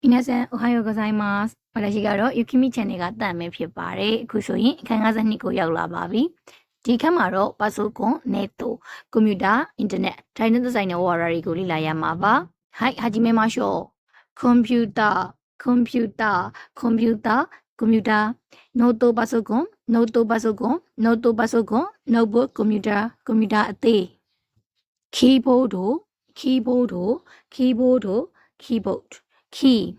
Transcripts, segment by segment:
皆さんおはようございます。私ကတော့ゆきみチャンネルကတန်မဲ့ဖြစ်ပါတယ်။အခုဆိုရင်အခန်း52ကိုရောက်လာပါပြီ။ဒီခန်းမှာတော့ပါဆိုကွန် ネット、ကွန်ပျူတာ、အင်တာနက်、ထိုင်တဲ့ဆိုင်တဲ့ဝါရာတွေကိုလေ့လာရမှာပါ။はい、始めましょう。コンピューター、コンピューター、コンピューター、コンピューター、ノートパソコン、ノートパソコン、ノートパソコン、ノートコンピューター、コンピューターအသေး。キーボード、キーボード、キーボード、キーボード。key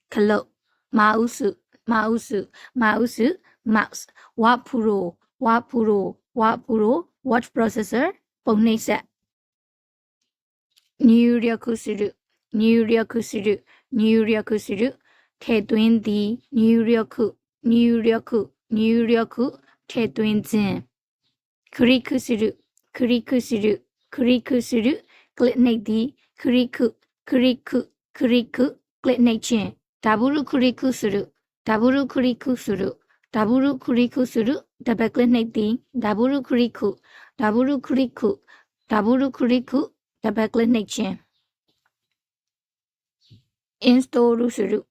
ခလုတ်မာဥစု mouse word pro word processor ပုံနှိပ်စက်入力するထည့်သွင်းသည်入力ထည့်သွင်းခြင်းクリックするクリッနှိပ်သည်クリッククリックနှိပ်ခြင်းダブルクリックするダブルクリックするダブルクリックダブルクリックダブルクリックダブルクリックダブルクリックダブルクリックခြင်းインストールする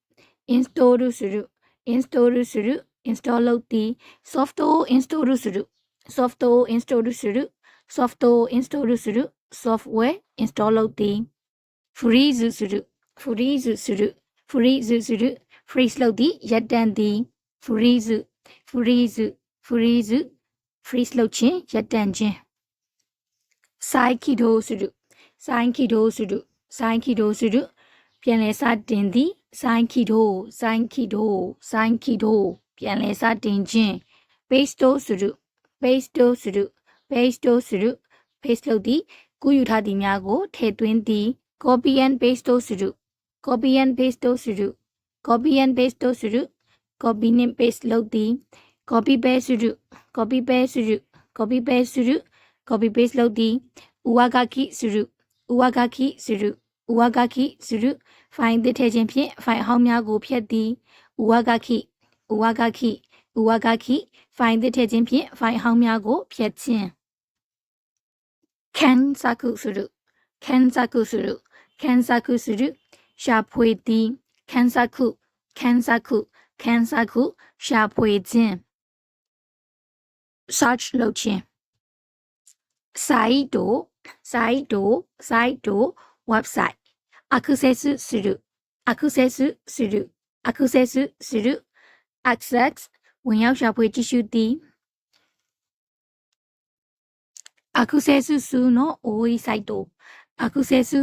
インストールするインストールလုပ်သည်ソフトをインストールするソフトをインストールするソフトウェアインストールလုပ်သည်フリーズするフリーズフリーズလုပ်သည်ရပ်တန့်သည်フリーズလုပ်ခြင်းရပ်တန့်ခြင်း再起動するပြန်လည်စတင်သည်再起動ပြန်လည်စတင်ခြင်းペーストするလုပ်သည်ကူးယူထားသည်များကိုထည့်သွင်းသည်copy and paste する copy and paste နှင့် paste လုပ်သည် copy paste する copy paste လုပ်သည်上書きするဖိုင်သစ်ထည့်ခြင်းဖြင့်ဖိုင်အဟောင်းများကိုဖျက်သည်上書きဖိုင်သစ်ထည့်ခြင်းဖြင့်ဖိုင်အဟောင်းများကိုဖျက်ခြင်း検索するရှာဖွေသည်検索ရှာဖွေခြင်း search လုပ်ခြင်း site website access する access ဝင်ရောက်ရှာဖွေကြည့်ရှုသည်access す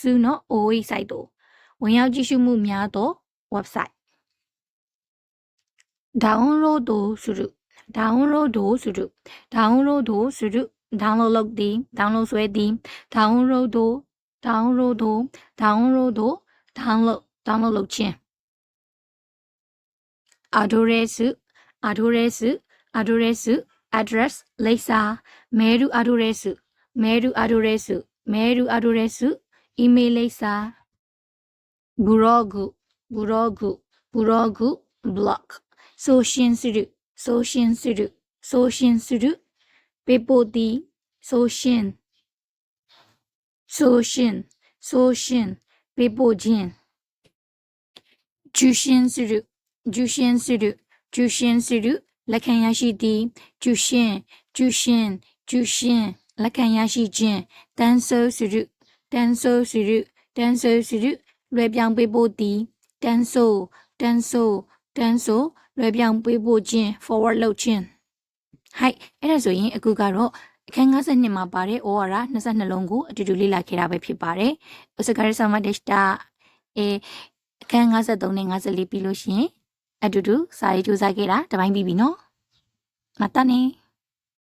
るの多いサイトဝင်ရောက်ကြည့်ရှုမှုများသော website ダウンロードする download လုပ်သည် download ဆွဲသည် download လုပ်ခြင်း address လိပ်စာ mail address email လိပ်စာ blog blog 送信するပေးပို့သည်送信ပေးပို့ခြင်း受信するလက်ခံရရှိသည်受信လက်ခံရရှိခြင်းတန်းဆိုするလွှဲပြောင်းပေးပို့သည်တန်းဆိုလွှဲပြောင်းပေးပို့ခြင်း forward လုပ်ခြင်းはいအဲ့ဒါဆိုရင်အခုကတော့အခန်း52မှာပါတဲ့ဩဝါဒ22လုံးကိုအတူတူလေ့လာခဲ့တာပဲဖြစ်ပါတယ်။ဥစကာရဆောင်မဒက်တာအခန်း53နဲ့54ပြီးလို့ရှိရင်အတူတူစာရေးကြိုးစားခဲ့တာတပိုင်းပြီးပြီနော်။またね